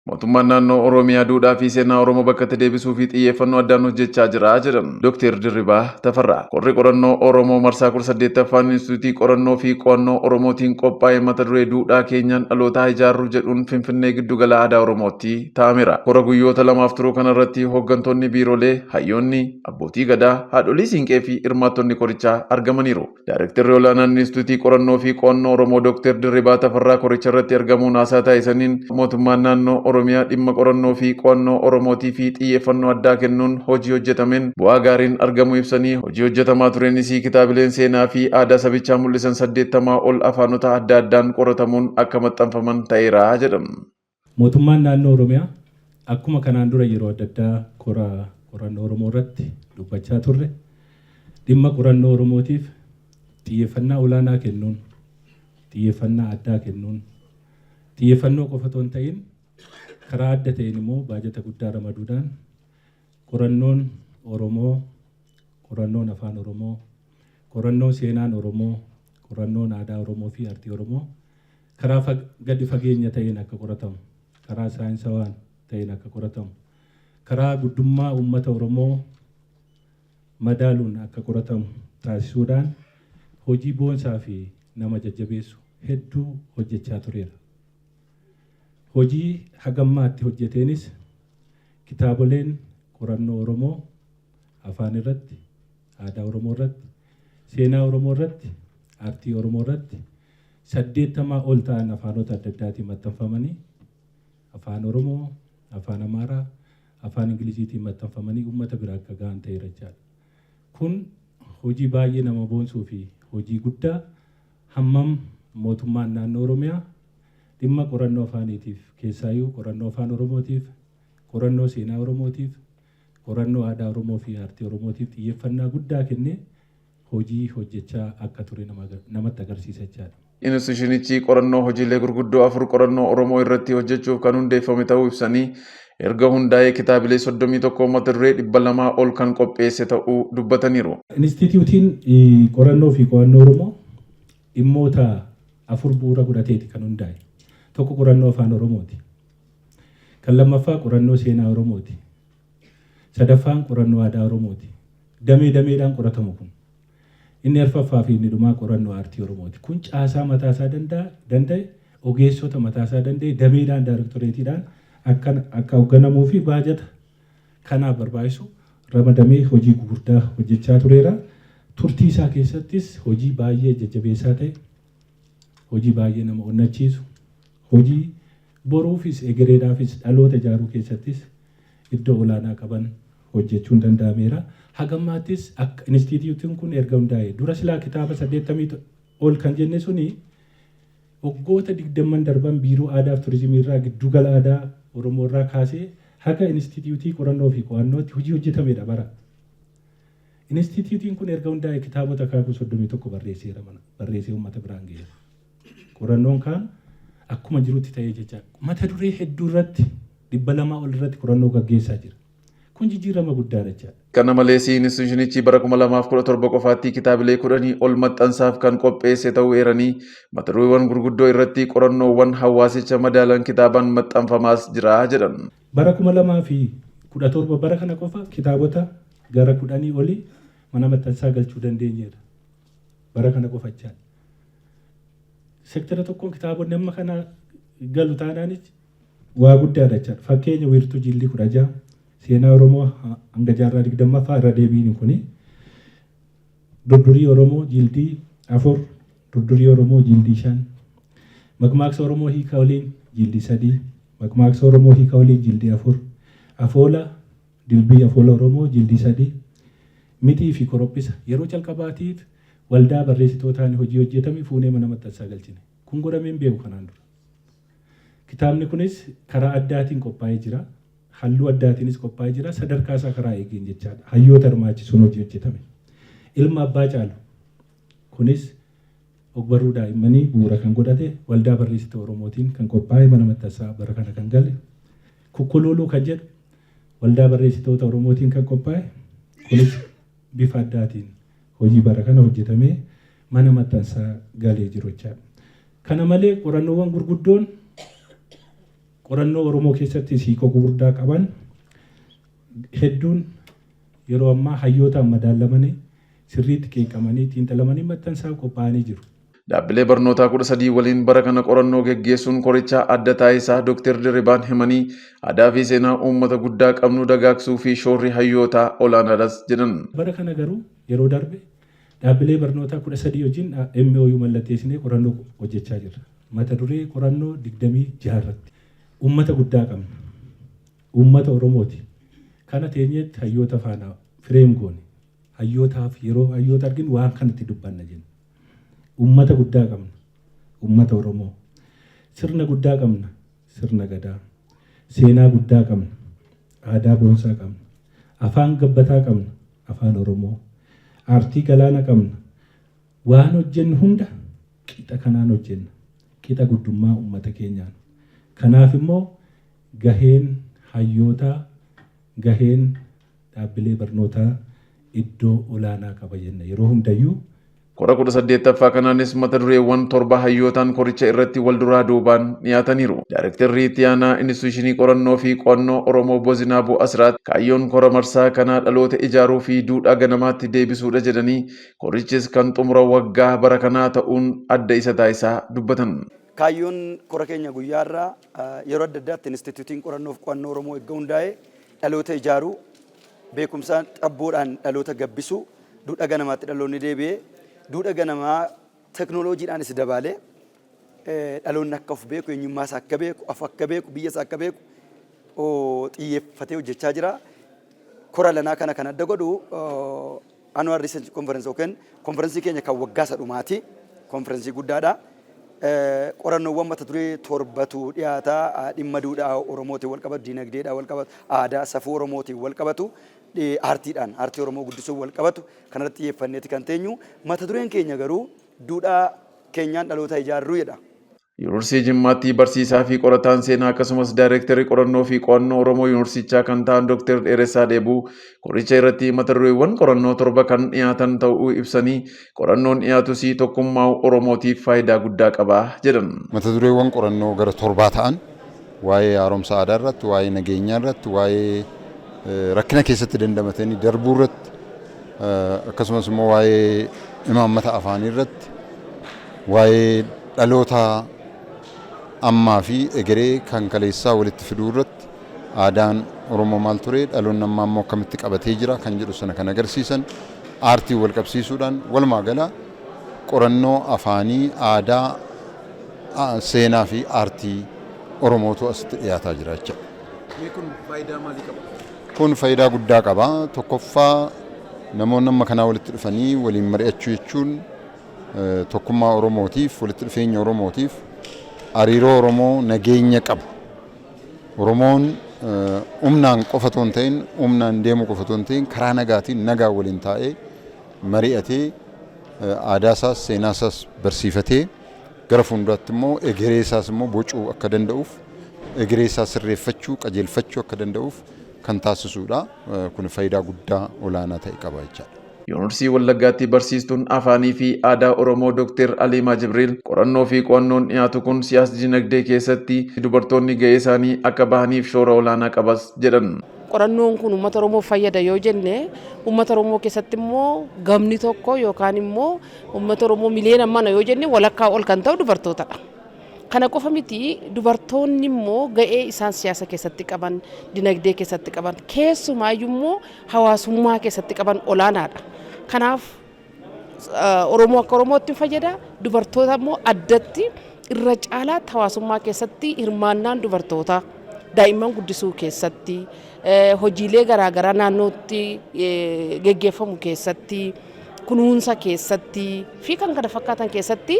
Mootummaan naannoo Oromiyaa duudhaa fi seenaa Oromoo bakka deebisuu fi xiyyeeffannoo addaan hojjechaa jira jedhan Dr. Dirribaa Tafarraa. Qorri qorannoo Oromoo marsaa 18ffaan Inistituutii Qorannoo fi Qo'annoo Oromootiin qophaa'ee mata duree duudhaa keenyaan dhalootaa ijaaruu jedhuun Finfinnee giddugala aadaa Oromootti taa'ameera. Qora guyyoota lamaaf turuu kanarratti hooggantoonni biiroolee, hayyoonni, abbootii gadaa, haadholii siinqee fi hirmaattonni qorichaa argamaniiru. Daayirektarri olaanaan Inistituutii Qorannoo fi Qo'annoo Oromoo Dr. Dirribaa Tafarraa qoricha irratti argamuun haasaa taasisaniin mootummaan naannoo Oromiyaa dhimma qorannoo fi qo'annoo Oromootii fi xiyyeeffannoo addaa kennuun hojii hojjetameen bu'aa gaariin argamuu ibsanii hojii hojjetamaa tureenis kitaabileen seenaa fi aadaa sabichaa mul'isan 80 ol afaanota adda addaan qoratamuun akka maxxanfaman ta'eera jedhan. Mootummaan naannoo Oromiyaa akkuma kanaan dura yeroo adda addaa qorannoo Oromoo irratti dubbachaa turre dhimma qorannoo Oromootiif xiyyeeffannaa olaanaa kennuun, xiyyeeffannaa addaa kennuun, xiyyeeffannoo qofa otoo hin ta'in karaa adda ta'een immoo baajata guddaa ramaduudhaan qorannoon Oromoo, qorannoon afaan Oromoo, qorannoon seenaan Oromoo, qorannoon aadaa Oromoo fi aartii Oromoo karaa gadi fageenya ta'een akka qoratamu, karaa saayinsawaan ta'een akka qoratamu, karaa guddummaa uummata Oromoo madaaluun akka qoratamu taasisuudhaan hojii boonsaa fi nama jajjabeessu hedduu hojjechaa tureera. Hojii hagammaatti hojjeteenis kitaaboleen qorannoo Oromoo afaan irratti, aadaa Oromoo irratti, seenaa Oromoo irratti, aartii Oromoo irratti 80 ol ta'an afaanota adda addaatiin maxxanfamanii afaan Oromoo, afaan Amaaraa, afaan Ingiliziitiin maxxanfamanii uummata bira akka gahan ta'eera jechaadha. Kun hojii baay'ee nama boonsuu fi hojii guddaa hammam mootummaan naannoo Oromiyaa dhimma qorannoo afaaniitiif keessaayyuu qorannoo afaan Oromootiif, qorannoo seenaa Oromootiif, qorannoo aadaa Oromoo fi aartii Oromootiif xiyyeeffannaa guddaa kennee hojii hojjechaa akka ture namatti agarsiisa jechaadha. Instituutichi qorannoo hojiilee gurguddoo 4 qorannoo Oromoo irratti hojjechuuf kan hundeeffame ta'uu ibsanii erga hundaa'ee kitaabilee 31 mata duree 200 ol kan qopheesse ta'uu dubbataniiru. Instituutiin qorannoo fi qo'annoo Oromoo dhimmoota 4 bu'uura godhateeti kan hundaa'e. Tokko qorannoo afaan Oromooti. Kan lammaffaa qorannoo seenaa Oromooti. Sadaffaan qorannoo aadaa Oromooti. Damee dameedhaan qoratamu kun. Inni arfaffaa fi inni dhumaa qorannoo aartii Oromooti. Kun caasaa mataasaa danda'e, ogeessota mataasaa danda'e, dameedhaan daayirektoreetiidhaan akka hoogganamuu fi baajata kanaaf barbaachisu ramadamee hojii gurguddaa hojjechaa tureera. Turtii isaa keessattis hojii baay'ee jajjabeessaa ta'e, hojii baay'ee nama onnachiisu, hojii boruufis egereedhaafis dhaloota ijaaruu keessattis iddoo olaanaa qaban hojjechuun danda'ameera. Hagammaattis akka instituutiin kun erga hundaa'e dura silaa kitaaba 80 ol kan jenne suni waggoota 20 darban biiroo aadaa fi turizimii irraa giddugala aadaa Oromoo irraa kaasee haga instituutii qorannoo fi qo'annootti hojii hojjetamedha bara. Instituutiin kun erga hundaa'e kitaabota akaakuu 31 barreessee uummata biraan ga'eera. Qorannoon kaan akkuma jirutti ta'ee jecha mata duree hedduu irratti 200 ol irratti qorannoo gaggeessaa jira. Kun jijjiirama guddaadha jechaadha. Kana malees instituutichi bara 2017 qofaatti kitaabilee 10 ol maxxansaaf kan qopheesse ta'uu eeranii mata dureewwan gurguddoo irratti qorannoowwan hawaasicha madaalan kitaabaan maxxanfamaas jira jedhan. Bara 2017 bara kana qofa kitaabota gara 10 olii mana maxxansaa galchuu dandeenyeera. Bara kana qofa jechaadha. Sektara tokkoon kitaabonni amma kana galu taanaanis waa guddaadha jechaadha. Fakkeenya wiirtuu jildii 16 seenaa Oromoo hanga jaarraa 20ffaa irra deebiin kuni durdurii Oromoo jildii 4, durdurii Oromoo jildii 5, makmaaksa Oromoo hiika waliin jildii 3, makmaaksa Oromoo hiika waliin jildii 4, afoola dilbii afoola Oromoo jildii 3, mitii fi korophisa yeroo jalqabaatiif waldaa barreessitootaan hojii hojjetame fuunee mana maxxansaa galchine. Kun godhameen beeku kanaan dura. Kitaabni kunis karaa addaatiin qophaa'ee jira. Halluu addaatiinis qophaa'ee jira. Sadarkaa isaa karaa eegeen jechaadha. Hayyoota hirmaachisuun hojii hojjetame. Ilma abbaa caalu kunis ogbarruu daa'immanii bu'uura kan godhate waldaa barreessitoota Oromootiin kan qophaa'e mana maxxansaa bara kana kan gale. Kukkuluuluu kan jedhu waldaa barreessitoota Oromootiin kan qophaa'e kunis bifa addaatiin hojii bara kana hojjetamee mana maxxansaa galee jiru jechaadha. Kana malee qorannoowwan gurguddoon qorannoo Oromoo keessatti hiikoo gurguddaa qaban hedduun yeroo ammaa hayyootaan madaalamanii sirriitti qeeqamanii xiinxalamanii maxxansaaf qophaa'anii jiru. Dhaabbilee barnootaa 13 waliin bara kana qorannoo geggeessuun qoricha adda taasisaa Dr. Dirribaan himanii aadaa fi seenaa uummata guddaa qabnu dagaagsuu fi shoorri hayyootaa olaanaadhas jedhan. Bara kana garuu yeroo darbe dhaabbilee barnootaa 13 wajjin MOU mallatteessinee qorannoo hojjechaa jirra. Mata duree qorannoo 26 irratti uummata guddaa qabna. Uummata Oromooti. Kana teenyeetti hayyoota faana fireem goone. Hayyootaaf yeroo hayyoota arginu waan kanatti dubbanna jenna. Uummata guddaa qabna. Uummata Oromoo. Sirna guddaa qabna. Sirna Gadaa. Seenaa guddaa qabna. Aadaa boonsaa qabna. Afaan gabbataa qabna. Afaan Oromoo. Aartii galaana qabna. Waan hojjennu hunda qixa kanaan hojjenna. Qixa guddummaa uummata keenyaan. Kanaaf immoo gaheen hayyootaa, gaheen dhaabbilee barnootaa iddoo olaanaa qaba jenna. Yeroo hundayyuu Kora 18ffaa kanaanis mata dureewwan 7 hayyootaan koricha irratti wal duraa duubaan dhiyaataniiru. Daayirektarri itti aanaa Instituushinii Qorannoo fi Qo'annoo Oromoo Bozinaabuu Asraat kaayyoon kora marsaa kanaa dhaloota ijaaruu fi duudhaa ganamaatti deebisuudha jedhanii korichis kan xumura waggaa bara kanaa ta'uun adda isa taasisaa dubbatan. Kaayyoon kora keenya guyyaarraa yeroo adda addaatti Instituutiin Qorannoo fi Qo'annoo Oromoo eegga hundaa'e dhaloota ijaaruu, beekumsaan xabboodhaan dhaloota gabbisuu, duudhaa ganamaatti dhaloonni deebi'ee duudhaa ganamaa teknooloojiidhaanis dabalee dhaloonni akka of beeku, eenyummaas akka beeku, af akka beeku, biyyaas akka beeku xiyyeeffatee hojjechaa jira. Kora lanaa kana kan adda godhu Annual Research Conference yookaan konferensii keenya kan waggaa sadhumaati. Konferensii guddaadha. Qorannoowwan mata duree 7tu dhiyaataa dhimma duudhaa Oromootiin wal qabatu, dinagdeedhaan wal qabatu, aadaa safuu Oromootiin wal qabatu, aartiidhaan aartii Oromoo guddisuun wal qabatu kanarratti xiyyeeffanneeti kan teenyu. Mata dureen keenya garuu duudhaa keenyaan dhaloota ijaarruu jedha. Yuunivarsiitii Jimmaatti barsiisaa fi qorataan seenaa akkasumas daayirektarii qorannoo fi qo'annoo Oromoo yuunivarsichaa kan ta'an Dr. Dheeressaa Deebuu qoricha irratti mata dureewwan qorannoo 7 kan dhiyaatan ta'uu ibsanii qorannoon dhiyaatus tokkummaa Oromootiif faayidaa guddaa qaba jedhan. Mata dureewwan qorannoo gara 7 ta'an waa'ee haaromsa aadaa irratti, waa'ee nageenyaa irratti, waa'ee rakkina keessatti dandamatanii darbuu irratti akkasumas immoo waa'ee imaammata afaanii irratti, waa'ee dhaloota ammaa fi egeree kan kaleessaa walitti fiduu irratti aadaan Oromoo maal ture, dhaloonni ammaa immoo akkamitti qabatee jira kan jedhu sana kan agarsiisan aartii wal qabsiisuudhaan walumaa gala qorannoo afaanii, aadaa, seenaa fi aartii Oromootu asitti dhiyaataa jira jechuudha. Kun faayidaa maalii qaba? Kun faayidaa guddaa qaba. Tokkoffaa namoonni amma kanaa walitti dhufanii waliin mari'achuu jechuun tokkummaa Oromootiif, walitti dhufeenya Oromootiif, hariiroo Oromoo nageenya qabu. Oromoon humnaan qofa otoo hin ta'in, humnaan deemu qofa otoo hin ta'in, karaa nagaatiin nagaa waliin taa'ee mari'atee aadaasaas seenaasaas barsiifatee gara fuulduraatti immoo egereesaas immoo bocuu akka danda'uuf, egereesaas sirreeffachuu, qajeelfachuu akka danda'uuf kan taasisuudha. Kun faayidaa guddaa olaanaa ta'e qaba jechaadha. Yuunivarsiitii Wallaggaatti barsiistuun afaanii fi aadaa Oromoo Dr. Aliimaa Jibriil qorannoo fi qo'annoon dhiyaatu kun siyaasa dinagdee keessatti dubartoonni gahee isaanii akka bahaniif shoora olaanaa qabas jedhan. Qorannoon kun uummata Oromoof fayyada yoo jenne uummata Oromoo keessatti immoo gamni tokko yookaan immoo uummata Oromoo miliyoona mana yoo jenne walakkaa ol kan ta'u dubartootadha. Kana qofa miti dubartoonni immoo ga'ee isaan siyaasa keessatti qaban, dinagdee keessatti qaban, keessumaayyuu immoo hawaasummaa keessatti qaban olaanaadha. Kanaaf Oromoo akka Oromootti fayyada, dubartoota immoo addatti irra caalaatti hawaasummaa keessatti hirmaannaan dubartootaa daa'imman guddisuu keessatti, hojiilee garaagaraa naannootti geggeeffamu keessatti, kunuunsa keessatti fi kan kana fakkaatan keessatti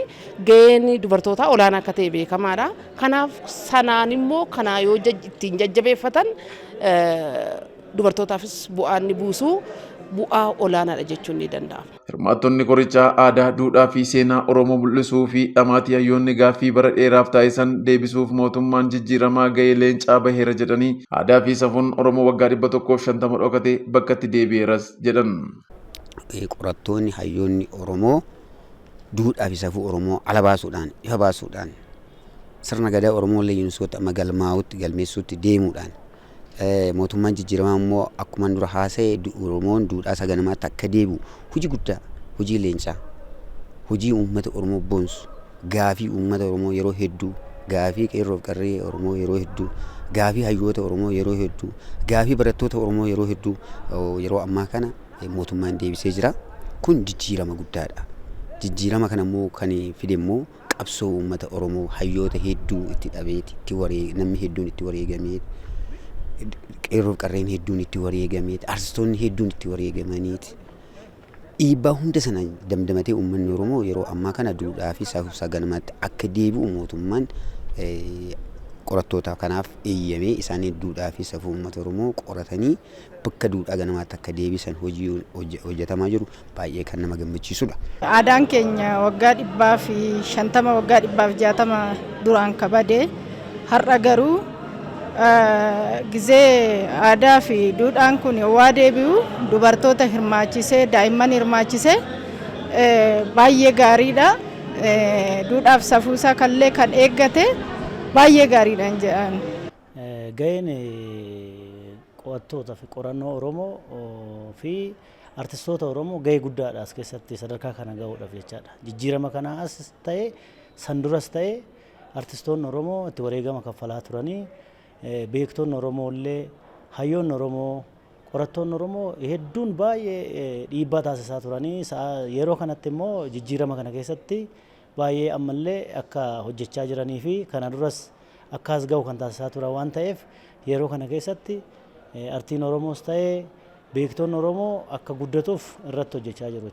ga'een dubartootaa olaanaa akka ta'e beekamaadha. Kanaaf sanaan immoo kanaa yoo ittiin jajjabeeffatan dubartootaafis bu'aan ni buusu. Bu'aa olaanaadha jechuun ni danda'ama. Hirmaattonni qorichaa aadaa, duudhaa fi seenaa Oromoo mul'isuu fi dhamaatii hayyoonni gaaffii bara dheeraaf taasisan deebisuuf mootummaan jijjiiramaa gahee leencaa baheera jedhanii aadaa fi safuun Oromoo waggaa 150 dhokate bakkatti deebi'eeras jedhan. Qorattoonni hayyoonni Oromoo duudhaa fi safuu Oromoo ala baasuudhaan, ifa baasuudhaan sirna gadaa Oromoo illee yuunisoota magalmaa'utti galmeessuutti deemuudhaan mootummaan jijjiiramaa immoo akkuma dura haasa'e Oromoon duudhaa saganamaatti akka deebi'u hojii guddaa hojii leencaa hojii uummata Oromoo boonsu gaafii uummata Oromoo yeroo hedduu gaafii qeerroof qarree Oromoo yeroo hedduu gaafii hayyoota Oromoo yeroo hedduu gaafii barattoota Oromoo yeroo hedduu yeroo ammaa kana mootummaan deebisee jira. Kun jijjiirama guddaadha. Jijjiirama kana immoo kan fide immoo qabsoo uummata Oromoo hayyoota hedduu itti dhabeeti itti namni hedduun itti wareegamee qeerroof qarreen hedduun itti wareegamee artistoonni hedduun itti wareegamaniiti. Dhiibbaa hunda sana damdamatee uummanni Oromoo yeroo ammaa kana duudhaa fi saganamaatti akka deebi'u mootummaan qorattoota kanaaf eeyyamee isaanii duudhaa fi safuu uummata Oromoo qoratanii bakka duudhaa ganamaatti akka deebisan hojii hojjetamaa jiru baay'ee kan nama gammachiisudha. Aadaan keenya waggaa 150 waggaa 160 duraan kabade har'a garuu gizee aadaa fi duudhaan kun waa deebi'u dubartoota hirmaachisee daa'imman hirmaachisee baay'ee gaariidha. Duudhaaf safuusaa kallee kan eeggate baay'ee gaariidhaan jedhan. Ga'een qo'attoota fi qorannoo Oromoo fi artistoota Oromoo ga'ee guddaadha as keessatti sadarkaa kana ga'uudhaaf jechaadha. Jijjiirama kana as ta'e san duras ta'e artistoonni Oromoo itti wareegama kaffalaa turanii beektoonni Oromoo illee hayyoonni Oromoo qorattoonni Oromoo hedduun baay'ee dhiibbaa taasisaa turanii yeroo kanatti immoo jijjiirama kana keessatti baay'ee ammallee akka hojjechaa jiranii fi kana duras akka as ga'u kan taasisaa turan waan ta'eef yeroo kana keessatti artiin Oromoos ta'ee beektoonni Oromoo akka guddatuuf irratti hojjechaa jiru.